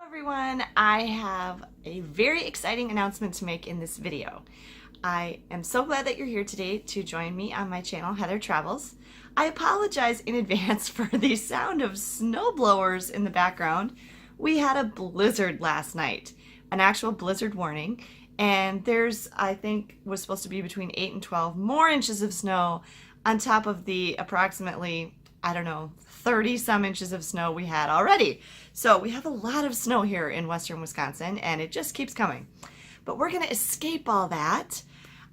Everyone, I have a very exciting announcement to make in this video. I am so glad that you're here today to join me on my channel, Heather Travels. I apologize in advance for the sound of snowblowers in the background. We had a blizzard last night, an actual blizzard warning, and there's, I think, was supposed to be between 8 and 12 more inches of snow on top of the approximately, I don't know, 30 some inches of snow we had already. So we have a lot of snow here in western Wisconsin, and it just keeps coming. But we're going to escape all that.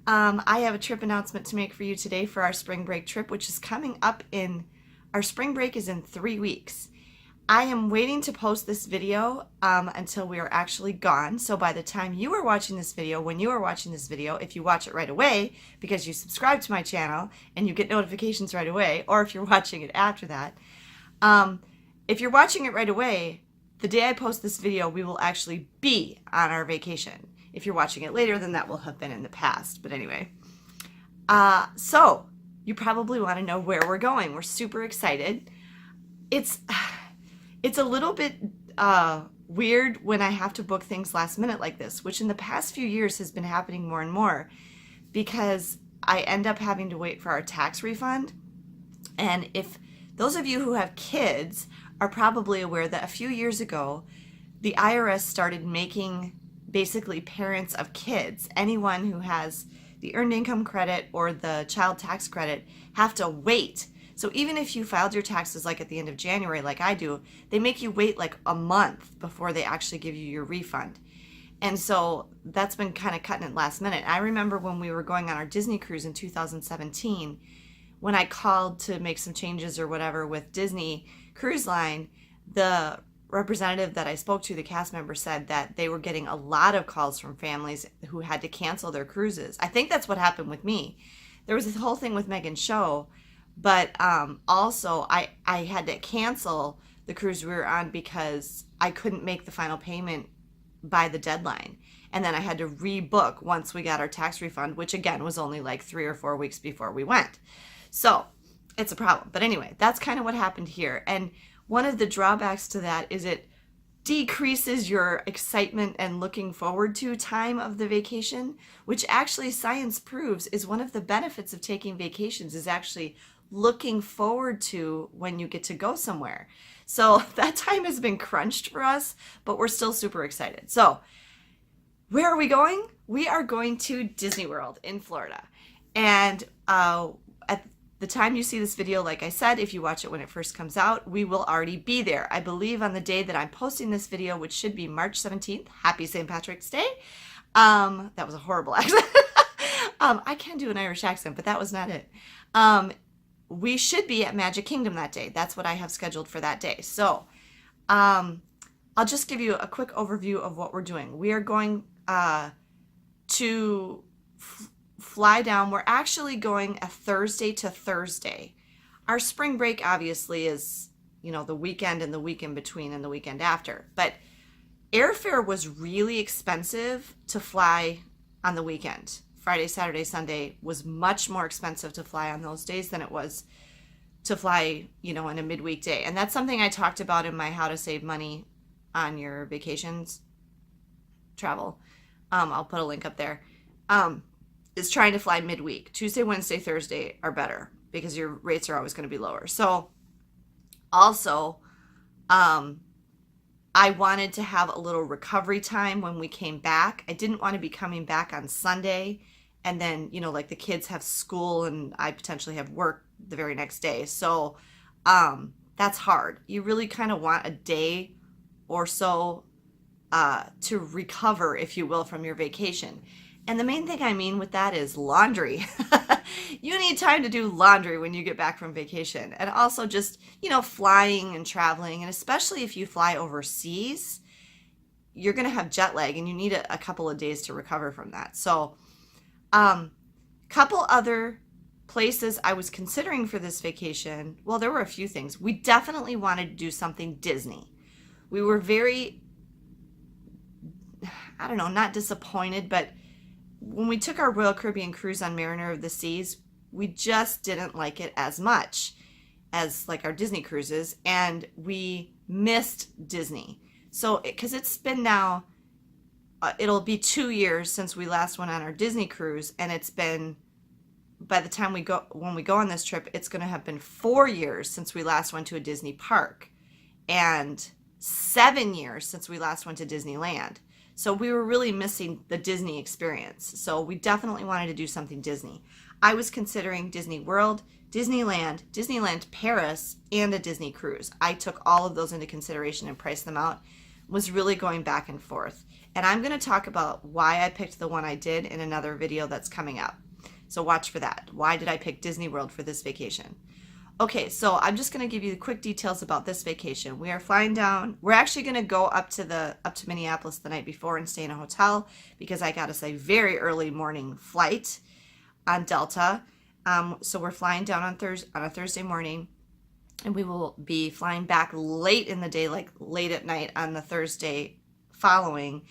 I have a trip announcement to make for you today for our spring break trip, which is coming up our spring break is in 3 weeks. I am waiting to post this video until we are actually gone. So by the time you are watching this video, when you are watching this video, if you watch it right away because you subscribe to my channel and you get notifications right away, or if you're watching it after that, if you're watching it right away, the day I post this video, we will actually be on our vacation. If you're watching it later, then that will have been in the past. But anyway, so you probably want to know where we're going. We're super excited. It's a little bit weird when I have to book things last minute like this, which in the past few years has been happening more and more because I end up having to wait for our tax refund. And if those of you who have kids are probably aware that a few years ago, the IRS started making basically parents of kids, anyone who has the earned income credit or the child tax credit, have to wait. So even if you filed your taxes like at the end of January, like I do, they make you wait like a month before they actually give you your refund. And so that's been kind of cutting it last minute. I remember when we were going on our Disney cruise in 2017, when I called to make some changes or whatever with Disney Cruise Line, the representative that I spoke to, the cast member, said that they were getting a lot of calls from families who had to cancel their cruises. I think that's what happened with me. There was this whole thing with Megan's show, but also I had to cancel the cruise we were on because I couldn't make the final payment by the deadline. And then I had to rebook once we got our tax refund, which again was only like 3 or 4 weeks before we went. So it's a problem. But anyway, that's kind of what happened here. And one of the drawbacks to that is it decreases your excitement and looking forward to time of the vacation, which actually science proves is one of the benefits of taking vacations, is actually looking forward to when you get to go somewhere. So that time has been crunched for us, but we're still super excited. So where are we going? We are going to Disney World in Florida. And at the time you see this video, like I said, if you watch it when it first comes out, we will already be there. I believe on the day that I'm posting this video, which should be March 17th. Happy St. Patrick's Day. That was a horrible accent. I can do an Irish accent, but that was not it. We should be at Magic Kingdom that day. That's what I have scheduled for that day. So I'll just give you a quick overview of what we're doing. We are going to fly down. We're actually going a Thursday to Thursday. Our spring break obviously is, the weekend and the week in between and the weekend after. But airfare was really expensive to fly on the weekend. Friday, Saturday, Sunday was much more expensive to fly on those days than it was to fly, in a midweek day. And that's something I talked about in my How to Save Money on Your Vacations Travel. I'll put a link up there. Is trying to fly midweek. Tuesday, Wednesday, Thursday are better because your rates are always going to be lower. So also, I wanted to have a little recovery time when we came back. I didn't want to be coming back on Sunday and then, like the kids have school and I potentially have work the very next day. So that's hard. You really kind of want a day or so to recover, if you will, from your vacation. And the main thing I mean with that is laundry. You need time to do laundry when you get back from vacation. And also just, flying and traveling. And especially if you fly overseas, you're going to have jet lag and you need a couple of days to recover from that. So couple other places I was considering for this vacation. Well, there were a few things. We definitely wanted to do something Disney. We were very, not disappointed, but when we took our Royal Caribbean cruise on Mariner of the Seas, we just didn't like it as much as like our Disney cruises, and we missed Disney. So, because it's been now, it'll be 2 years since we last went on our Disney cruise, and it's been, by the time when we go on this trip, it's going to have been 4 years since we last went to a Disney park, and 7 years since we last went to Disneyland. So we were really missing the Disney experience. So we definitely wanted to do something Disney. I was considering Disney World, Disneyland, Disneyland Paris, and a Disney cruise. I took all of those into consideration and priced them out. Was really going back and forth. And I'm going to talk about why I picked the one I did in another video that's coming up. So watch for that. Why did I pick Disney World for this vacation? Okay, so I'm just going to give you the quick details about this vacation. We are flying down. We're actually going to go up to Minneapolis the night before and stay in a hotel because I got us a very early morning flight on Delta. So we're flying down on a Thursday morning, and we will be flying back late in the day, like late at night on the Thursday following.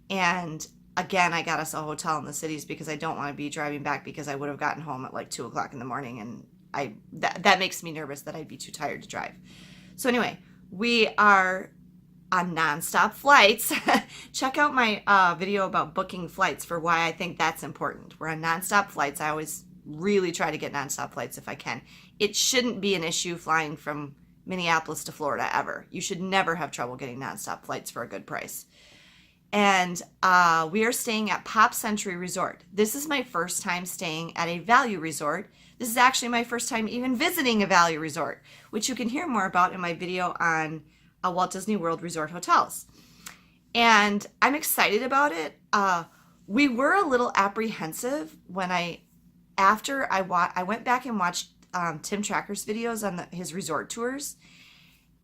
And again, I got us a hotel in the cities because I don't want to be driving back because I would have gotten home at like 2 o'clock in the morning, and that makes me nervous that I'd be too tired to drive. So anyway, we are on nonstop flights. Check out my video about booking flights for why I think that's important. We're on nonstop flights. I always really try to get nonstop flights if I can. It shouldn't be an issue flying from Minneapolis to Florida ever. You should never have trouble getting nonstop flights for a good price. And we are staying at Pop Century Resort. This is my first time staying at a value resort. This is actually my first time even visiting a value resort, which you can hear more about in my video on Walt Disney World Resort hotels. And I'm excited about it. We were a little apprehensive when after I went back and watched Tim Tracker's videos on his resort tours,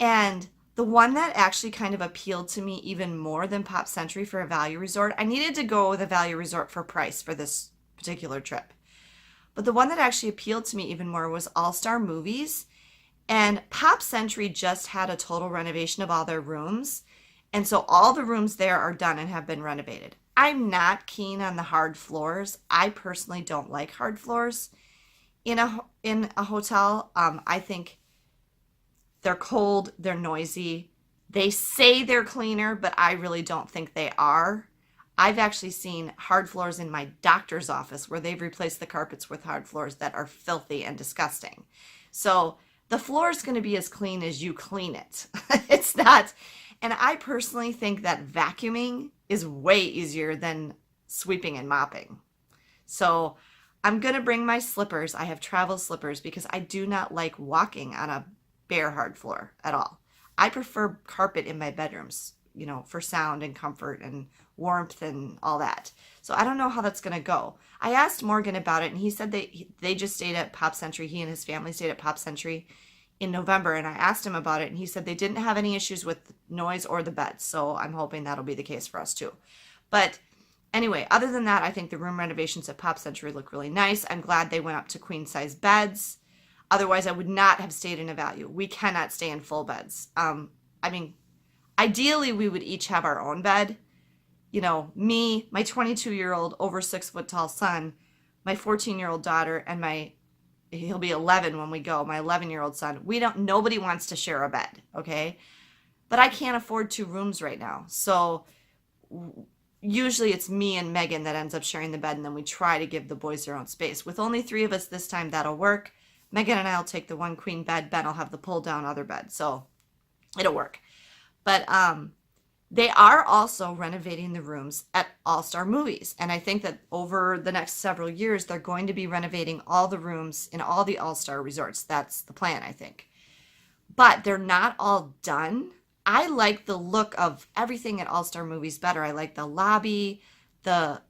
and the one that actually kind of appealed to me even more than Pop Century for a value resort, I needed to go with a value resort for price for this particular trip. But the one that actually appealed to me even more was All Star Movies, and Pop Century just had a total renovation of all their rooms, and so all the rooms there are done and have been renovated. I'm not keen on the hard floors. I personally don't like hard floors in a hotel. I think they're cold, they're noisy. They say they're cleaner, but I really don't think they are. I've actually seen hard floors in my doctor's office where they've replaced the carpets with hard floors that are filthy and disgusting. So the floor is going to be as clean as you clean it. It's not. And I personally think that vacuuming is way easier than sweeping and mopping. So I'm going to bring my slippers. I have travel slippers because I do not like walking on a bare hard floor at all. I prefer carpet in my bedrooms, for sound and comfort and warmth and all that. So I don't know how that's going to go. I asked Morgan about it, and he said they just stayed at Pop Century. He and his family stayed at Pop Century in November, and I asked him about it, and he said they didn't have any issues with noise or the beds. So I'm hoping that'll be the case for us too. But anyway, other than that, I think the room renovations at Pop Century look really nice. I'm glad they went up to queen size beds. Otherwise, I would not have stayed in a value. We cannot stay in full beds. Ideally, we would each have our own bed. Me, my 22-year-old, over 6 foot tall son, my 14-year-old daughter, and he'll be 11 when we go, my 11-year-old son. Nobody wants to share a bed, okay? But I can't afford 2 rooms right now. So usually it's me and Megan that ends up sharing the bed, and then we try to give the boys their own space. With only 3 of us this time, that'll work. Megan and I will take the 1 queen bed. Ben will have the pull down other bed. So it'll work. But they are also renovating the rooms at All Star Movies. And I think that over the next several years, they're going to be renovating all the rooms in all the All Star resorts. That's the plan, I think. But they're not all done. I like the look of everything at All Star Movies better. I like the lobby, the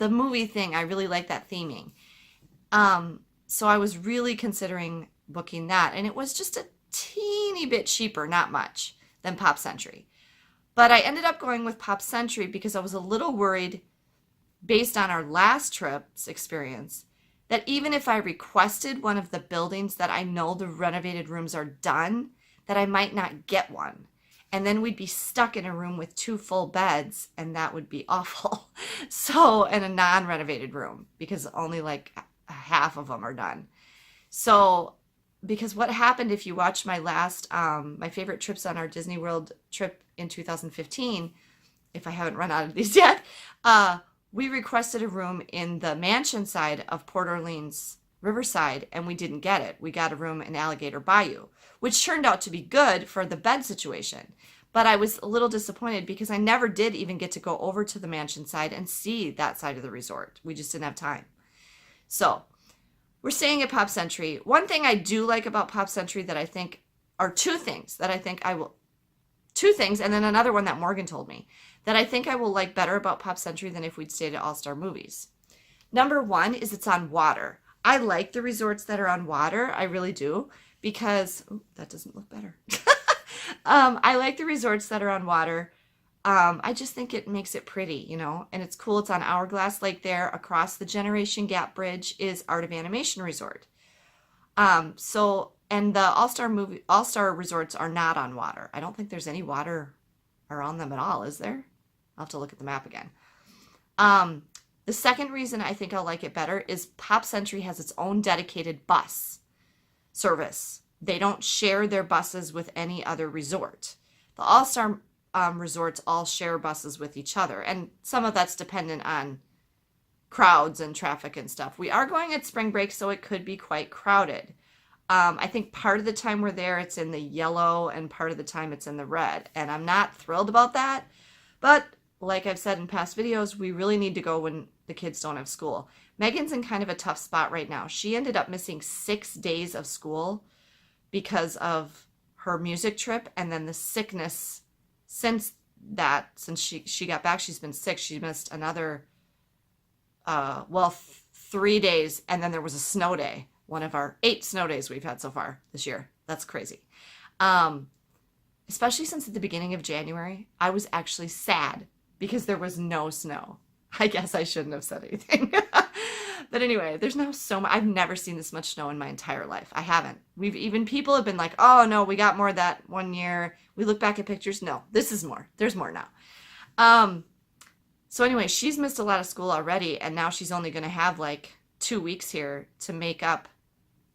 movie thing. I really like that theming. So I was really considering booking that. And it was just a teeny bit cheaper, not much, than Pop Century. But I ended up going with Pop Century because I was a little worried, based on our last trip's experience, that even if I requested one of the buildings that I know the renovated rooms are done, that I might not get one. And then we'd be stuck in a room with 2 full beds, and that would be awful. So, in a non-renovated room, because only like half of them are done. So, because what happened, if you watch my last, my favorite trips on our Disney World trip in 2015, if I haven't run out of these yet, we requested a room in the mansion side of Port Orleans Riverside, and we didn't get it. We got a room in Alligator Bayou, which turned out to be good for the bed situation. But I was a little disappointed because I never did even get to go over to the mansion side and see that side of the resort. We just didn't have time. So we're staying at Pop Century. One thing I do like about Pop Century that I think are two things, and then another one that Morgan told me that I think I will like better about Pop Century than if we'd stayed at All Star Movies. Number one is it's on water. I like the resorts that are on water. I really do, because that doesn't look better. I like the resorts that are on water. I just think it makes it pretty, you know, and it's cool. It's on Hourglass Lake there. Across the Generation Gap Bridge is Art of Animation Resort. And the All-Star resorts are not on water. I don't think there's any water around them at all, is there? I'll have to look at the map again. The second reason I think I'll like it better is Pop Century has its own dedicated bus service. They don't share their buses with any other resort. The All-Star resorts all share buses with each other, and some of that's dependent on crowds and traffic and stuff. We are going at spring break, so it could be quite crowded. I think part of the time we're there, it's in the yellow, and part of the time it's in the red, and I'm not thrilled about that, but like I've said in past videos, we really need to go when the kids don't have school. Megan's in kind of a tough spot right now. She ended up missing 6 days of school because of her music trip, and then the sickness since she got back, she's been sick. She missed another, 3 days, and then there was a snow day, one of our 8 snow days we've had so far this year. That's crazy. Especially since at the beginning of January, I was actually sad because there was no snow. I guess I shouldn't have said anything. But anyway, there's now so much. I've never seen this much snow in my entire life. I haven't. People have been like, oh no, we got more of that one year. We look back at pictures. No, this is more. There's more now. So anyway, she's missed a lot of school already, and now she's only going to have like 2 weeks here to make up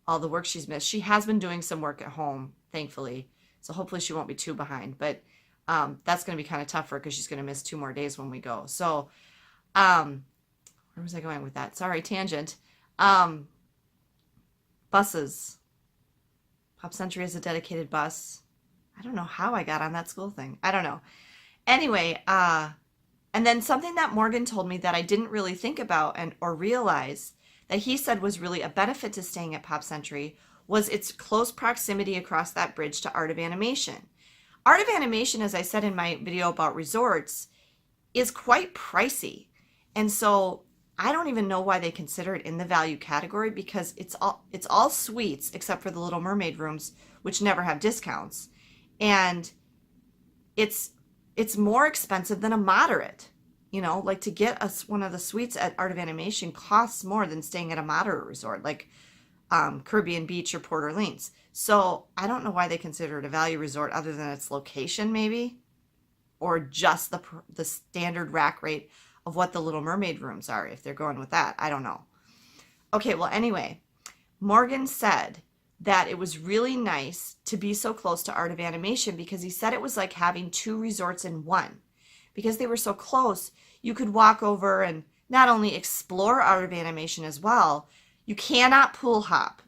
all the work she's missed. She has been doing some work at home, thankfully. So hopefully she won't be too behind. But that's going to be kind of tough for her because she's going to miss 2 more days when we go. So where was I going with that? Sorry, tangent. Buses. Pop Century has a dedicated bus. I don't know how I got on that school thing. I don't know. Anyway, and then something that Morgan told me that I didn't really think about or realize that he said was really a benefit to staying at Pop Century was its close proximity across that bridge to Art of Animation. Art of Animation, as I said in my video about resorts, is quite pricey. And so I don't even know why they consider it in the value category, because it's all suites except for the Little Mermaid rooms, which never have discounts. And it's more expensive than a moderate. You know, like to get us one of the suites at Art of Animation costs more than staying at a moderate resort like Caribbean Beach or Port Orleans. So I don't know why they consider it a value resort other than its location maybe, or just the standard rack rate of what the Little Mermaid rooms are, if they're going with that. I don't know. Okay, well, anyway, Morgan said that it was really nice to be so close to Art of Animation because he said it was like having 2 resorts in one. Because they were so close, you could walk over and not only explore Art of Animation as well. You cannot pool hop.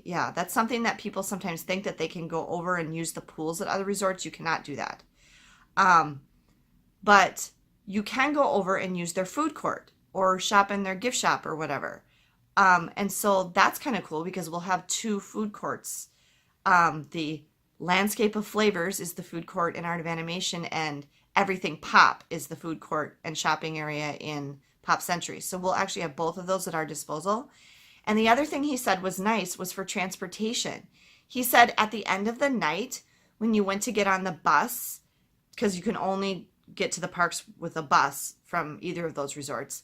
That's something that people sometimes think that they can go over and use the pools at other resorts. You cannot do that. But you can go over and use their food court or shop in their gift shop or whatever. And so that's kind of cool because we'll have 2 food courts. The Landscape of Flavors is the food court in Art of Animation, and Everything Pop is the food court and shopping area in Pop Century. So we'll actually have both of those at our disposal. And the other thing he said was nice was for transportation. He said at the end of the night, when you went to get on the bus, because you can only get to the parks with a bus from either of those resorts,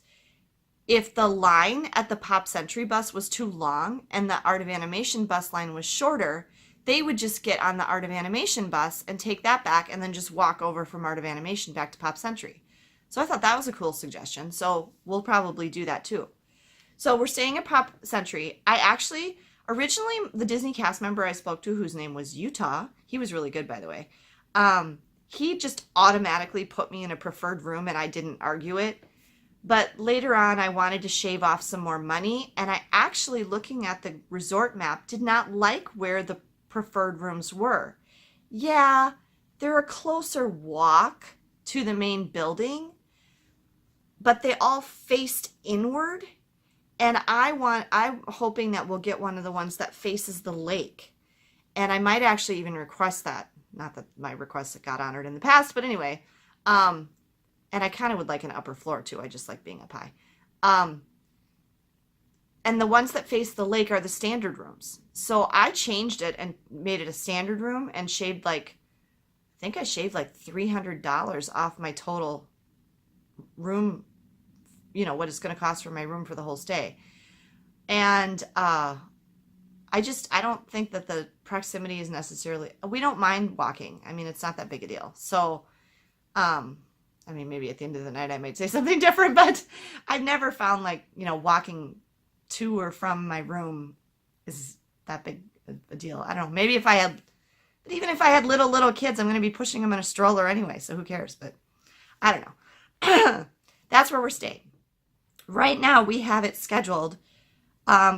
if the line at the Pop Century bus was too long and the Art of Animation bus line was shorter, they would just get on the Art of Animation bus and take that back and then just walk over from Art of Animation back to Pop Century. So I thought that was a cool suggestion. So we'll probably do that too. So we're staying at Pop Century. Originally, the Disney cast member I spoke to, whose name was Utah, he was really good, by the way. he just automatically put me in a preferred room and I didn't argue it. But later on, I wanted to shave off some more money, and I actually, looking at the resort map, did not like where the preferred rooms were. Yeah, they're a closer walk to the main building, but they all faced inward, and I'm hoping that we'll get one of the ones that faces the lake. And I might actually even request that. Not that my requests got honored in the past, but anyway, and I kind of would like an upper floor too. I just like being up high. And the ones that face the lake are the standard rooms. So I changed it and made it a standard room and shaved I think I shaved like $300 off my total room, what it's going to cost for my room for the whole stay. And I don't think that the proximity is necessarily, we don't mind walking. I mean, it's not that big a deal. So, maybe at the end of the night I might say something different, but I've never found walking to or from my room is that big a deal. I don't know. Maybe but even if I had little kids, I'm going to be pushing them in a stroller anyway, so who cares? But I don't know. That's where we're staying. Right now we have it scheduled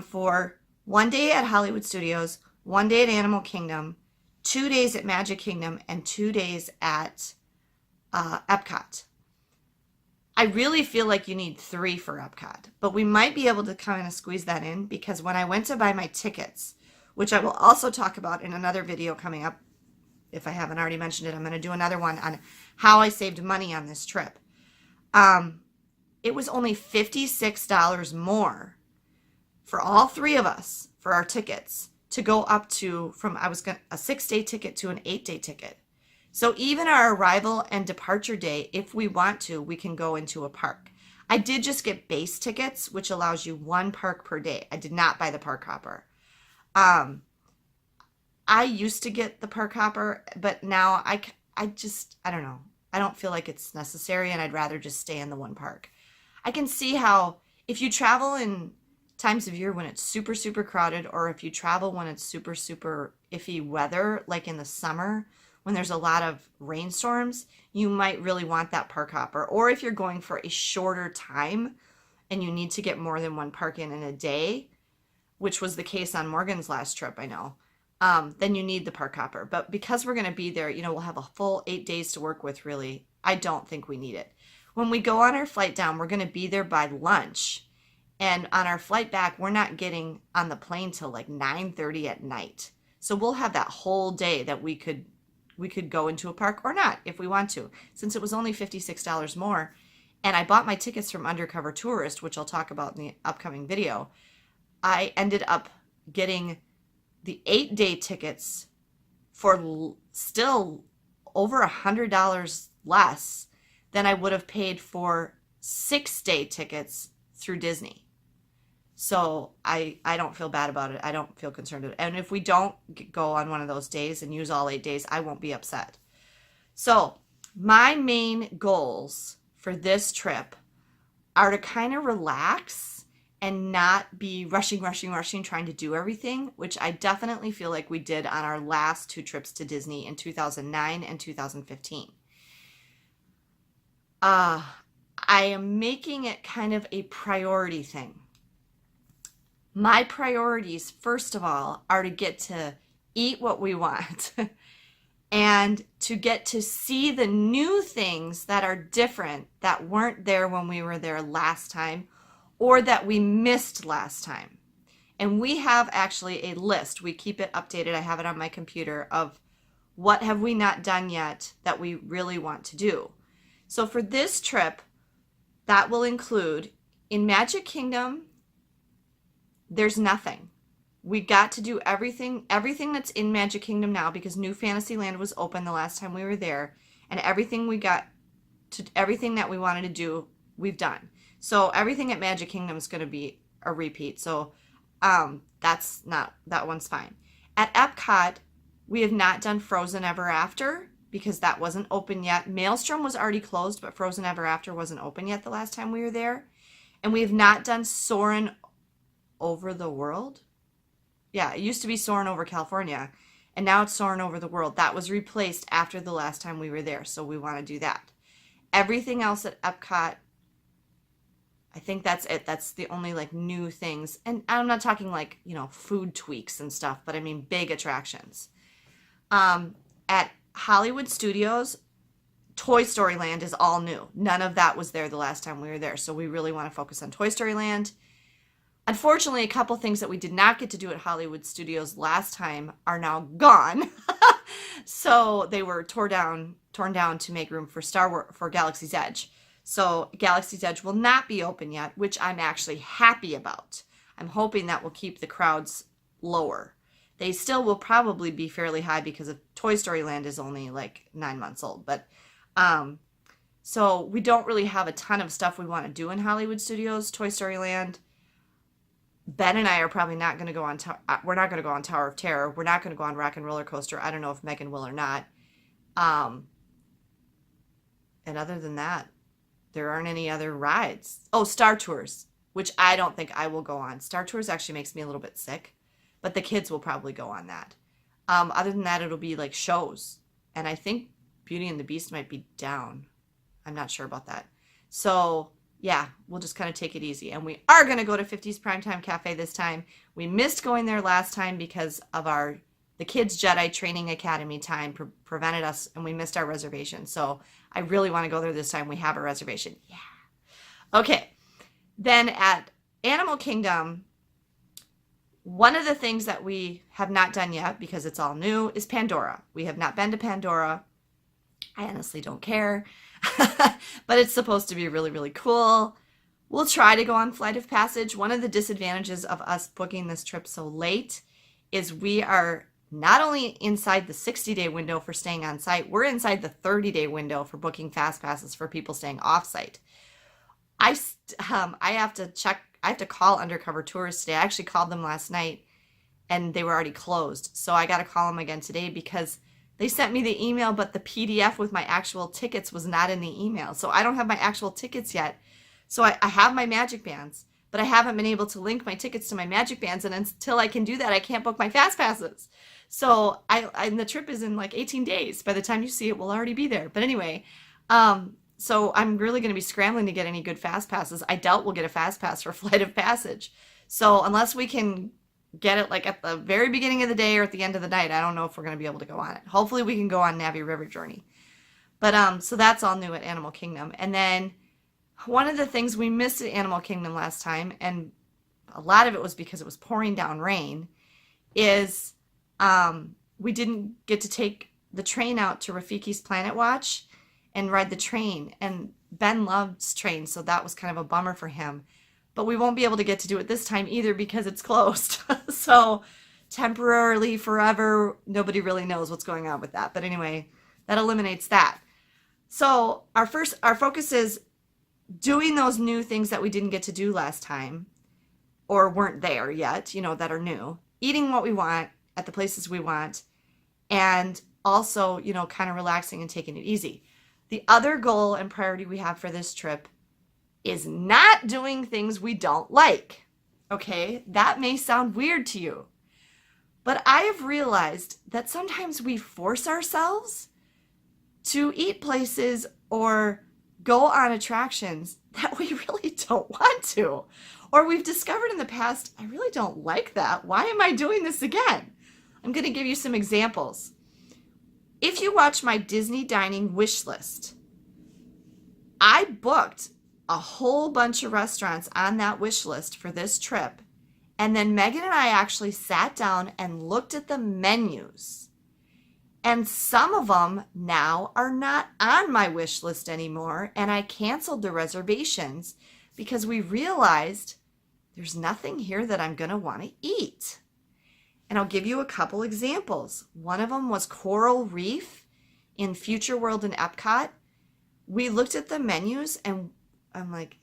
for 1 day at Hollywood Studios, 1 day at Animal Kingdom, 2 days at Magic Kingdom, and 2 days at Epcot. I really feel like you need 3 for Epcot, but we might be able to kind of squeeze that in, because when I went to buy my tickets, which I will also talk about in another video coming up, if I haven't already mentioned it, I'm going to do another one on how I saved money on this trip. It was only $56 more for all 3 of us for our tickets to go up to a 6-day ticket to an 8-day ticket. So even our arrival and departure day, if we want to, we can go into a park. I did just get base tickets, which allows you 1 park per day. I did not buy the park hopper. I used to get the park hopper, but now I don't know. I don't feel like it's necessary, and I'd rather just stay in the 1 park. I can see how if you travel in times of year when it's super, super crowded, or if you travel when it's super, super iffy weather, like in the summer, when there's a lot of rainstorms, you might really want that park hopper. Or if you're going for a shorter time and you need to get more than 1 park in a day, which was the case on Morgan's last trip, I know, then you need the park hopper. But because we're going to be there, we'll have a full 8 days to work with, really. I don't think we need it. When we go on our flight down, we're going to be there by lunch. And on our flight back, we're not getting on the plane till like 9:30 at night. So we'll have that whole day that we could go into a park or not if we want to, since it was only $56 more. And I bought my tickets from Undercover Tourist, which I'll talk about in the upcoming video. I ended up getting the 8-day tickets for still over $100 less than I would have paid for 6-day tickets through Disney. So I don't feel bad about it. I don't feel concerned. And if we don't go on one of those days and use all 8 days, I won't be upset. So my main goals for this trip are to kind of relax and not be rushing, trying to do everything, which I definitely feel like we did on our last 2 trips to Disney in 2009 and 2015. I am making it kind of a priority thing. My priorities, first of all, are to get to eat what we want and to get to see the new things that are different that weren't there when we were there last time or that we missed last time. And we have actually a list. We keep it updated. I have it on my computer of what have we not done yet that we really want to do. So for this trip, that will include in Magic Kingdom, there's nothing. We got to do everything that's in Magic Kingdom now because New Fantasyland was open the last time we were there, and everything that we wanted to do, we've done. So everything at Magic Kingdom is going to be a repeat. So that one's fine. At Epcot, we have not done Frozen Ever After because that wasn't open yet. Maelstrom was already closed, but Frozen Ever After wasn't open yet the last time we were there. And we have not done Soarin' Over the World. Yeah, it used to be Soarin' Over California. and now it's soaring over the world. That was replaced after the last time we were there, so we want to do that. Everything else at Epcot, I think that's it. That's the only like new things. And I'm not talking like, you know, food tweaks and stuff, but I mean big attractions. At Hollywood Studios, Toy Story Land is all new. None of that was there the last time we were there. So we really want to focus on Toy Story Land. Unfortunately, a couple things that we did not get to do at Hollywood Studios last time are now gone. So they were torn down to make room for for Galaxy's Edge. So Galaxy's Edge will not be open yet, which I'm actually happy about. I'm hoping that will keep the crowds lower. They still will probably be fairly high because of Toy Story Land is only like 9 months old. But so we don't really have a ton of stuff we want to do in Hollywood Studios. Toy Story Land, Ben and I are probably not going to go on, we're not going to go on Tower of Terror. We're not going to go on Rock and Roller Coaster. I don't know if Megan will or not. And other than that, there aren't any other rides. Oh, Star Tours, which I don't think I will go on. Star Tours actually makes me a little bit sick, but the kids will probably go on that. Other than that, it'll be like shows. And I think Beauty and the Beast might be down. I'm not sure about that. So yeah, we'll just kind of take it easy. And we are going to go to 50s Primetime Cafe this time. We missed going there last time because of the Kids Jedi Training Academy time prevented us, and we missed our reservation. So I really want to go there this time. We have a reservation. Yeah. Okay. Then at Animal Kingdom, one of the things that we have not done yet, because it's all new, is Pandora. We have not been to Pandora. I honestly don't care. But it's supposed to be really, really cool. We'll try to go on Flight of Passage. One of the disadvantages of us booking this trip so late is we are not only inside the 60-day window for staying on site, we're inside the 30-day window for booking fast passes for people staying off site. I have to call Undercover Tours today. I actually called them last night and they were already closed. So I got to call them again today because they sent me the email, but the PDF with my actual tickets was not in the email. So I don't have my actual tickets yet. So I have my Magic Bands, but I haven't been able to link my tickets to my Magic Bands. And until I can do that, I can't book my fast passes. So the trip is in like 18 days. By the time you see it, we'll already be there. But anyway, so I'm really going to be scrambling to get any good fast passes. I doubt we'll get a fast pass for Flight of Passage. So unless we can get it like at the very beginning of the day or at the end of the night, I don't know if we're going to be able to go on it. Hopefully we can go on Navi River Journey. But so that's all new at Animal Kingdom. And then one of the things we missed at Animal Kingdom last time, and a lot of it was because it was pouring down rain, is we didn't get to take the train out to Rafiki's Planet Watch and ride the train. And Ben loves trains, so that was kind of a bummer for him. But we won't be able to get to do it this time either because it's closed. So temporarily, forever, nobody really knows what's going on with that. But anyway, that eliminates that. So our focus is doing those new things that we didn't get to do last time or weren't there yet, you know, that are new, eating what we want at the places we want, and also, you know, kind of relaxing and taking it easy. The other goal and priority we have for this trip is not doing things we don't like. Okay, that may sound weird to you, but I have realized that sometimes we force ourselves to eat places or go on attractions that we really don't want to. Or we've discovered in the past, I really don't like that. Why am I doing this again? I'm going to give you some examples. If you watch my Disney dining wish list, I booked a whole bunch of restaurants on that wish list for this trip. And then Megan and I actually sat down and looked at the menus. And some of them now are not on my wish list anymore. And I canceled the reservations because we realized there's nothing here that I'm going to want to eat. And I'll give you a couple examples. One of them was Coral Reef in Future World in Epcot. We looked at the menus and I'm like,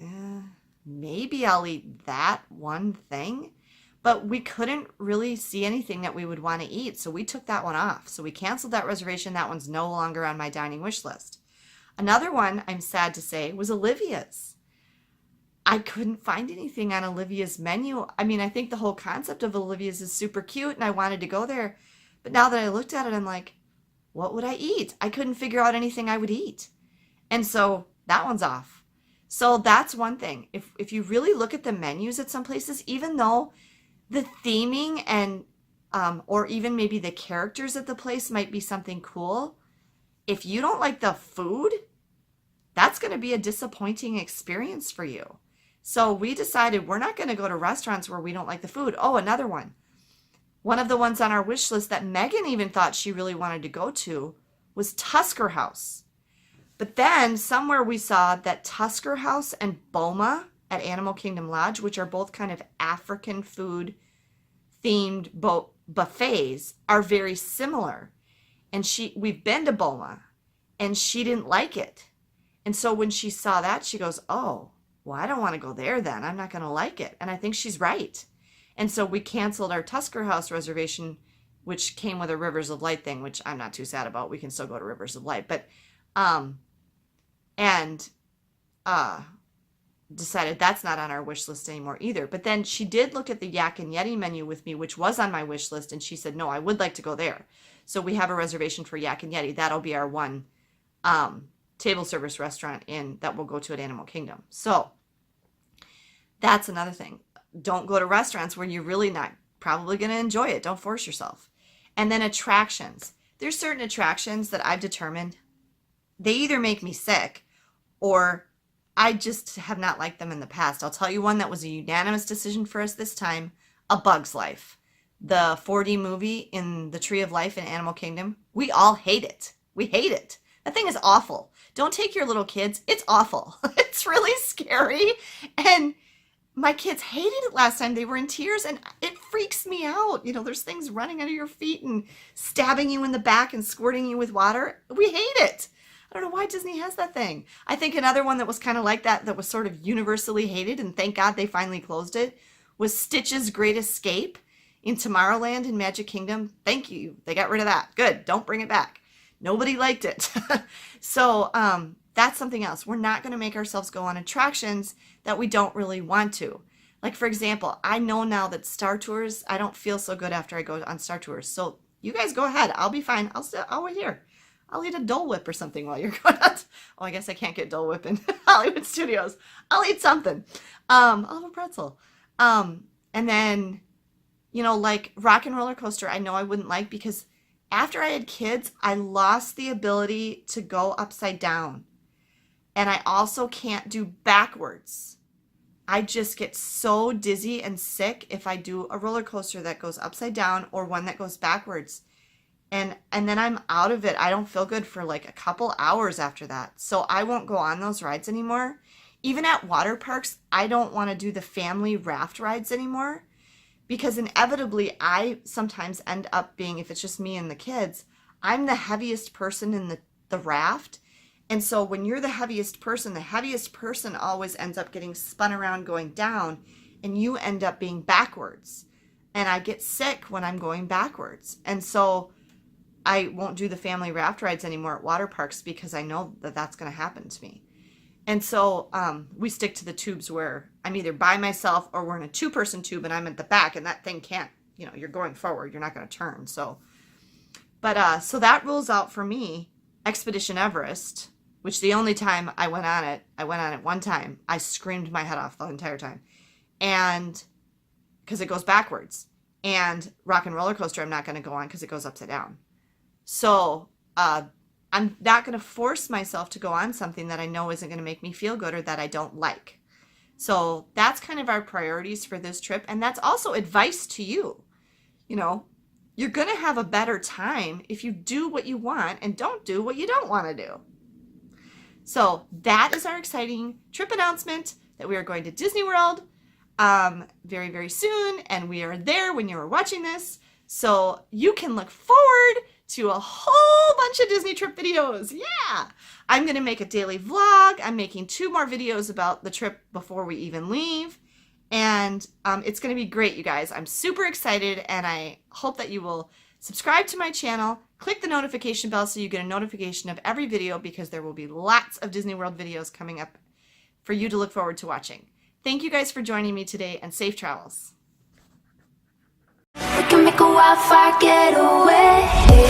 maybe I'll eat that one thing. But we couldn't really see anything that we would want to eat. So we took that one off. So we canceled that reservation. That one's no longer on my dining wish list. Another one, I'm sad to say, was Olivia's. I couldn't find anything on Olivia's menu. I mean, I think the whole concept of Olivia's is super cute and I wanted to go there. But now that I looked at it, I'm like, what would I eat? I couldn't figure out anything I would eat. And so that one's off. So that's one thing. If you really look at the menus at some places, even though the theming and or even maybe the characters at the place might be something cool, if you don't like the food, that's going to be a disappointing experience for you. So we decided we're not going to go to restaurants where we don't like the food. Oh, another one. One of the ones on our wish list that Megan even thought she really wanted to go to was Tusker House. But then somewhere we saw that Tusker House and Boma at Animal Kingdom Lodge, which are both kind of African food themed buffets, are very similar. And we've been to Boma and she didn't like it. And so when she saw that, she goes, oh, well, I don't want to go there then. I'm not going to like it. And I think she's right. And so we canceled our Tusker House reservation, which came with a Rivers of Light thing, which I'm not too sad about. We can still go to Rivers of Light. But, decided that's not on our wish list anymore either. But then she did look at the Yak and Yeti menu with me, which was on my wish list. And she said, no, I would like to go there. So we have a reservation for Yak and Yeti. That'll be our one table service restaurant that we'll go to at Animal Kingdom. So that's another thing. Don't go to restaurants where you're really not probably going to enjoy it. Don't force yourself. And then attractions. There's certain attractions that I've determined they either make me sick or I just have not liked them in the past. I'll tell you one that was a unanimous decision for us this time, A Bug's Life. The 4D movie in the Tree of Life in Animal Kingdom. We all hate it. We hate it. That thing is awful. Don't take your little kids. It's awful. It's really scary. And my kids hated it last time. They were in tears and it freaks me out. You know, there's things running under your feet and stabbing you in the back and squirting you with water. We hate it. I don't know why Disney has that thing. I think another one that was kind of like that was sort of universally hated, and thank God they finally closed it, was Stitch's Great Escape in Tomorrowland in Magic Kingdom. Thank you. They got rid of that. Good. Don't bring it back. Nobody liked it. So that's something else. We're not going to make ourselves go on attractions that we don't really want to. Like, for example, I know now that Star Tours, I don't feel so good after I go on Star Tours. So you guys go ahead. I'll be fine. I'll wait here. I'll eat a Dole Whip or something while you're going on. Oh, I guess I can't get Dole Whip in Hollywood Studios. I'll eat something. I'll have a pretzel. And then, you know, like Rock and Roller Coaster, I know I wouldn't like because after I had kids, I lost the ability to go upside down. And I also can't do backwards. I just get so dizzy and sick if I do a roller coaster that goes upside down or one that goes backwards. And then I'm out of it. I don't feel good for like a couple hours after that. So I won't go on those rides anymore. Even at water parks, I don't want to do the family raft rides anymore because inevitably I sometimes end up being, if it's just me and the kids, I'm the heaviest person in the raft. And so when you're the heaviest person always ends up getting spun around going down and you end up being backwards. And I get sick when I'm going backwards. And so I won't do the family raft rides anymore at water parks because I know that that's going to happen to me. And so we stick to the tubes where I'm either by myself or we're in a two-person tube and I'm at the back and that thing can't, you know, you're going forward. You're not going to turn. So, but so that rules out for me Expedition Everest, which the only time I went on it one time. I screamed my head off the entire time. And because it goes backwards. And Rock and Roller Coaster I'm not going to go on because it goes upside down. So I'm not going to force myself to go on something that I know isn't going to make me feel good or that I don't like. So that's kind of our priorities for this trip. And that's also advice to you. You know, you're going to have a better time if you do what you want and don't do what you don't want to do. So that is our exciting trip announcement that we are going to Disney World very, very soon. And we are there when you are watching this. So you can look forward to a whole bunch of Disney trip videos. Yeah. I'm going to make a daily vlog. I'm making 2 more videos about the trip before we even leave. And it's going to be great, you guys. I'm super excited and I hope that you will subscribe to my channel, click the notification bell so you get a notification of every video because there will be lots of Disney World videos coming up for you to look forward to watching. Thank you guys for joining me today and safe travels. We can make make a wildfire get away.